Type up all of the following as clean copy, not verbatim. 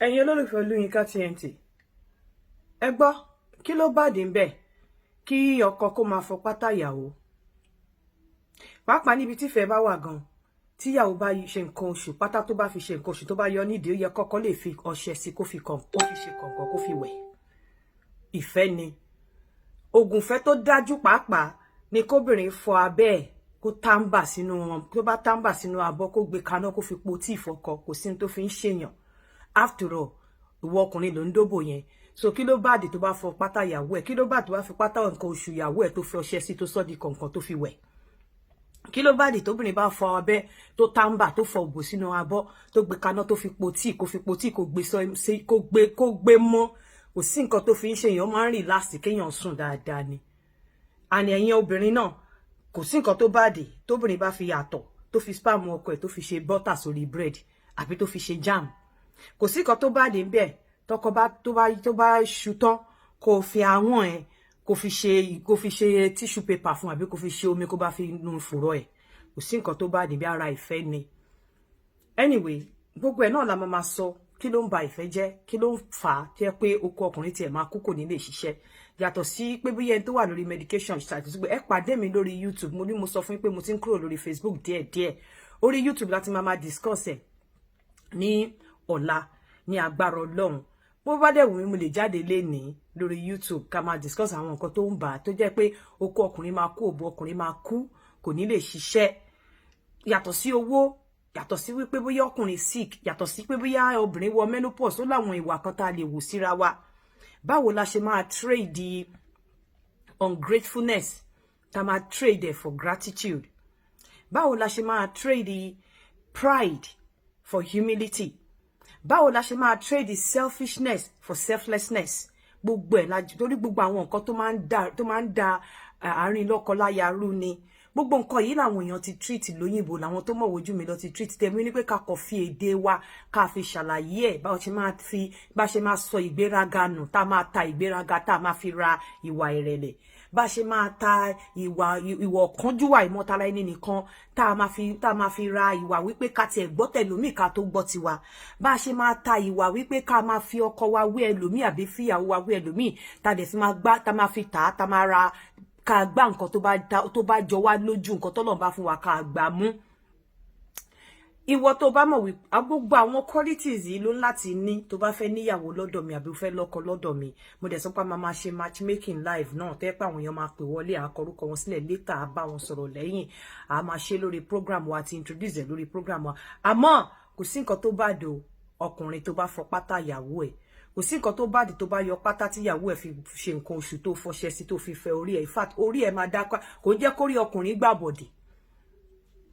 ẹ̀yin olólùfẹ́ Olúyinká TNT ẹ gbọ́ kí ló bàdí ńbẹ̀ kí ọkọ kó máa fọ pátá ìyàwó pàápàá níbi tífẹ̀ẹ́ bá wà gan tíyàwó bá ṣe nǹkan oṣù pátá tó bá fi ṣe nǹkan oṣù tó bá yọ nídìí ó yẹ kọ́kọ́ lè fi ọṣẹ sí kó fi ṣe kọ̀ǹkọ̀ kó fi wẹ̀ ìfẹ́ ni ògùnfẹ́ tó dájú pàápàá ni kóbìnrin fọ abẹ́ ẹ̀ kó táǹbà sínú wọn tó bá táǹbà sínú abọ́ kó gbé kaná kó fi po tíì fọkọ kò sí ní tó fi ń ṣèyàn after all ìwọ ọkùnrin ló ń dóbò yẹn so kí ló bá dé tó bá fọ pátá ìyàwó ẹ̀ kí ló bá tó bá fi pátá nǹkan oṣù ìyàwó ẹ̀ tó fi ọṣẹ sí tó sọ di kọ̀ǹkọ̀ tó fi wẹ̀ kí ló bá dé tóbìnrin bá fọ abẹ́ tó táǹbà tó fọ òbò sínú abọ́ tó gbé kaná tó fi po tíì kó gbé mọ́ kò sí nǹkan tó fi ń ṣèyàn máa ń relax kéèyàn sùn dáadáa ni àní ẹ̀yin obìnrin náà kò sí nǹkan tó bá dé tóbìnrin bá fi yàtọ̀ tó fi spam ọkọ ẹ̀ tó fi ṣe butter sórí bread àbí tó fi ṣe jam kò sí nǹkan tó bá dé ńbẹ̀ tọkọ bá tó bá ṣu tán kó fi àwọn ẹ̀ kó fi ṣe tissue paper fún àbí kó fi ṣe omi kó bá fi nu fòrọ ẹ̀ kò sí nǹkan tó bá dé bí ara ìfẹ́ ni anyway gbogbo ẹ̀ náà la máa sọ kí ló ń ba ìfẹ́ jẹ́ kí ló ń fà á tí ẹ pé okó ọkùnrin tiẹ̀ máa kú kò ní lè ṣiṣẹ́ yàtọ̀ sí pé bóyá ẹni tó wà lórí medication ṣàtúnṣe ẹ pàdé mi lórí YouTube mo sọ fún yín pé mo ti ń kúrò lórí Facebook díẹ̀díẹ̀ orí YouTube láti máa discuss ẹ̀ ní ọ̀la ní agbára Ọlọ́run bó bá dẹ̀ wù mí mo lè jáde lénìí lórí YouTube ká máa discuss àwọn nǹkan tó ń bà á tó jẹ́ pé okó ọkùnrin máa kú òbò ọkùnrin máa kú kò ní lè ṣiṣẹ́ yàtọ̀ sí owó yàtọ̀ sí wípé bóyá ọkùnrin sick yàtọ̀ sí pé bóyá obìnrin wọ menopause ó láwọn ìwà kan tá a lè wò síra wa báwo la ṣe máa trade ungratefulness tá máa trade for gratitude báwo la ṣe máa trade pride for humility báwo la ṣe máa trade selfishness for selflessness gbogbo ẹ̀ la torí gbogbo àwọn nǹkan tó máa ń da àárín lọ́kọláya rú ni gbogbo nǹkan yìí làwọn èèyàn ti treat lóyìnbó làwọn tó mọ̀ wojú mi lọ ti treat tẹ̀mí ní pé ká kọ̀ fi èdè wa ká fi ṣàlàyé ẹ̀ bá ṣe máa sọ ìgbéraga nù tá máa ta ìgbéraga tá máa fi ra ìwà ìrẹ̀lẹ̀ bá ṣe máa ta ìwà ọ̀kánjúwà ìmọ̀tara ẹni nìkan tá máa fi ra ìwà wípé ká tiẹ̀ gbọ́ tẹlòmíì ká tó gbọ́ tiwa bá ṣe máa ta ìwà wípé ká máa fi ọkọ wa wé ẹlòmíì àbí fíyàwó wa wé ẹlòmíì tá dẹ̀ fi máa gbá tá máa fi tà á tá máa ra ká gbá nǹkan tó bá jọ wá lójú nǹkan tọ́lọ́run bá fún wa ká gbà mú ìwọ tó bá mọ̀ wí gbogbo àwọn qualities yìí ló ń láti ní tó bá fẹ́ níyàwó lọ́dọ̀ mi àbí ó fẹ́ lọ́kọ lọ́dọ̀ mi mo dẹ̀ sọ pé máa ṣe matchmaking live náà tẹ́ pé àwọn èèyàn máa pè wọlé àkọrúkọ wọn sílẹ̀ later á bá wọn sọ̀rọ̀ lẹ́yìn á máa ṣe lórí program wa àti introduce ẹ̀ lórí program wa àmọ́ kò sí nǹkan tó bá dò ọkùnrin tó bá fọ pátá ìyàwó ẹ̀ kò sí nǹkan tó bá dì tó bá yọ pátá tíyàwó ẹ̀ fi ṣe nǹkan oṣù tó fọṣẹ sí tó fi fẹ orí ẹ̀ in fact orí ẹ̀ máa dá kò ń jẹ́ kórí ọkùnrin gbàbọ̀dì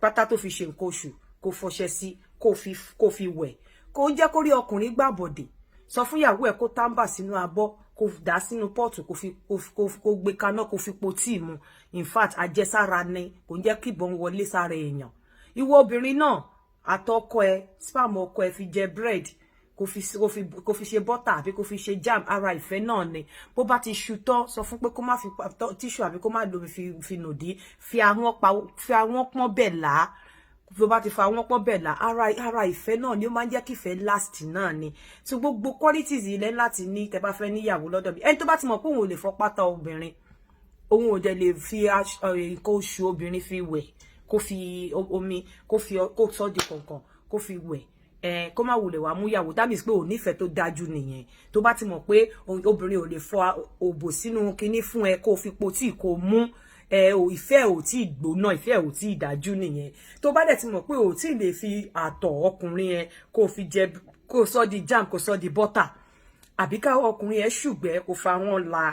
pátá tó fi ṣe nǹkan oṣù kó fọṣẹ sí kó fi wẹ̀ kò ń jẹ́ kórí ọkùnrin gbàbọ̀dì sọ fún ìyàwó ẹ̀ kó táǹbà sínú abọ́ kó dà sínú pọ́ọ̀tù kó gbé kaná kó fi po tíì mu in fact àjẹsára ni kò ń jẹ́ kí ìbọn wọlé sára èèyàn ìwọ obìnrin náà àtọkọ ẹ spam ọkọ ẹ fi jẹ bread kó fi ṣe butter àbí kó fi ṣe jam ara ìfẹ́ náà ni bó bá ti ṣu tán sọ fún pé kó má fi tíṣù àbí kó má lómi fi nòdí fi àwọn pọ́n bẹ̀ là bó bá ti fa àwọn pọ́n bẹ̀ là ara ìfẹ́ náà ni ó máa ń jẹ́ kí ìfẹ́ last náà ni so gbogbo qualities ilẹ̀ láti ní tẹ́ bá fẹ́ níyàwó lọ́dọ̀ mi ẹni tó bá ti mọ̀ pé òun ò lè fọ pátá obìnrin òun ò dẹ̀ lè fi nǹkan oṣù obìnrin fi wẹ̀ kó fi omi kó sọ́ di kọ̀ọ̀kan kó fi wẹ̀ kó má wulẹ̀ wá múyàwó that means pé ò nífẹ̀ẹ́ tó dájú nìyẹn tó bá ti mọ̀ pé obìnrin ò lè fọ òbò sínú kinní fún ẹ kó fi po tíì kó mú ìfẹ́ ò tí ì gbóná ìfẹ́ ò tí ì dájú nìyẹn tó bá dẹ̀ ti mọ̀ pé ò tí ì lè fi àtọ̀ ọkùnrin ẹ kó fi jẹ kó sọ di jam kó sọ di butter àbí ká ọkùnrin ẹ ṣùgbẹ́ kó fa wọn la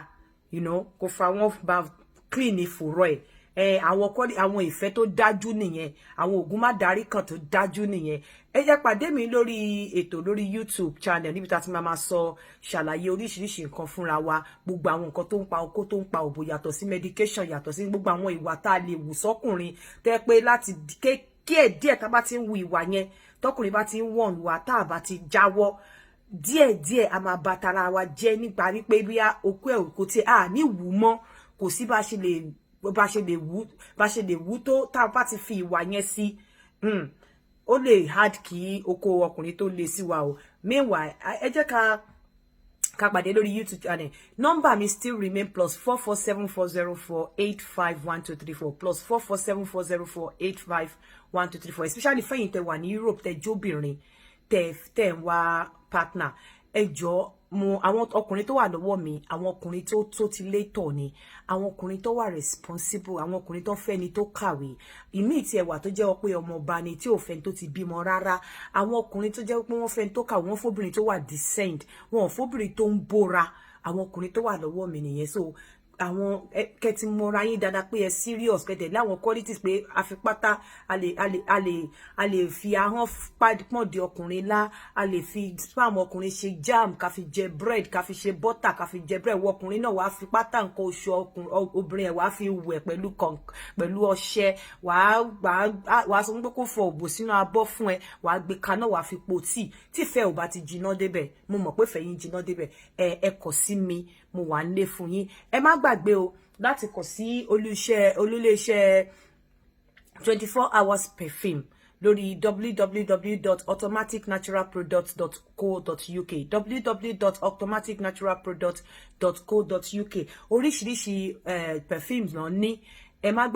kó fa wọn bá clean ìfòrọ̀ ẹ̀ àwọn ìfẹ́ tó dájú nìyẹn àwọn ògùn má darí kan tó dájú nìyẹn ẹ jẹ́ pàdé mi lórí ètò lórí YouTube channel níbi tá a ti máa sọ ṣàlàyé oríṣiríṣi nǹkan fúnra wa gbogbo àwọn nǹkan tó ń pa okó tó ń pa òbò yàtọ̀ sí medication yàtọ̀ sí gbogbo àwọn ìwà tá a lè wù sọ́kùnrin tẹ́ pé láti díẹ̀ tá bá ti ń wu ìwà yẹn tọkùnrin bá ti ń wọ̀n wá tá a bá ti jáwọ́ díẹ̀díẹ̀ a máa bá tara wa jẹ́ nípa wípé bí okó ẹ̀ kò tí a ní wù mọ́ kò sí bá ṣe lè wú tó tá a bá ti fi ìwà yẹn sí ó lè hard kí oko ọkùnrin tó le sí wa o meanwhile ẹ jẹ́ ká pàdé lórí YouTube channel. Number mi still remain +44740485123 +44740485123, especially fẹ́yìn tẹ́ wà ní Europe tẹ́ jóbìnrin tẹ́ ń wá partner. Ẹ jọ̀ọ́ mo àwọn ọkùnrin tó wà lọ́wọ́ mi, àwọn ọkùnrin tó ti létò ni, àwọn ọkùnrin tó wà responsible, àwọn ọkùnrin tó fẹ́ ni tó kàwé. Ìmí tí ẹ wà tó jẹ́ pé ọmọ ọba ni tí ò fẹ́ tó ti bímọ rárá. Àwọn ọkùnrin tó jẹ́ pé wọ́n fẹ́ tó kàwé, wọ́n fóbìnrin tó wà decent, wọ́n fóbìnrin tó ń bóra. Àwọn ọkùnrin tó wà lọ́wọ́ mi nìyẹn. So àwọn kẹtì mọra yín dáadáa pé ẹ serious kẹtẹ láwọn qualities pé àfipátá a lè fi ahọ́n pọ́n di ọkùnrin lá, a lè fi spam ọkùnrin ṣe jam, ká fi jẹ bread, ká fi ṣe butter, ká fi jẹ bread. Wọ ọkùnrin náà wàá fi pátá nǹkan oṣù obìnrin ẹ̀ wàá fi wẹ̀ pẹ̀lú ọṣẹ, wàá sọ pé kó fọ òbò sínú abọ́ fún ẹ, wàá gbé kaná, wàá fi po tíì. Tí ìfẹ́ ò bá ti jiná débẹ̀, mo mọ̀ pé ìfẹ́ yín jiná débẹ̀, ẹ kọ̀ sí mi, mo wà ń lé fún yín. Ẹ má gbàgbé o láti kàn sí olúléeṣẹ́ 24 hours perfume lórí www.automaticnaturalproducts.co.uk www.automaticnaturalproducts.co.uk. Oríṣiríṣi perfumes náà ní. Ẹ má gbàgbé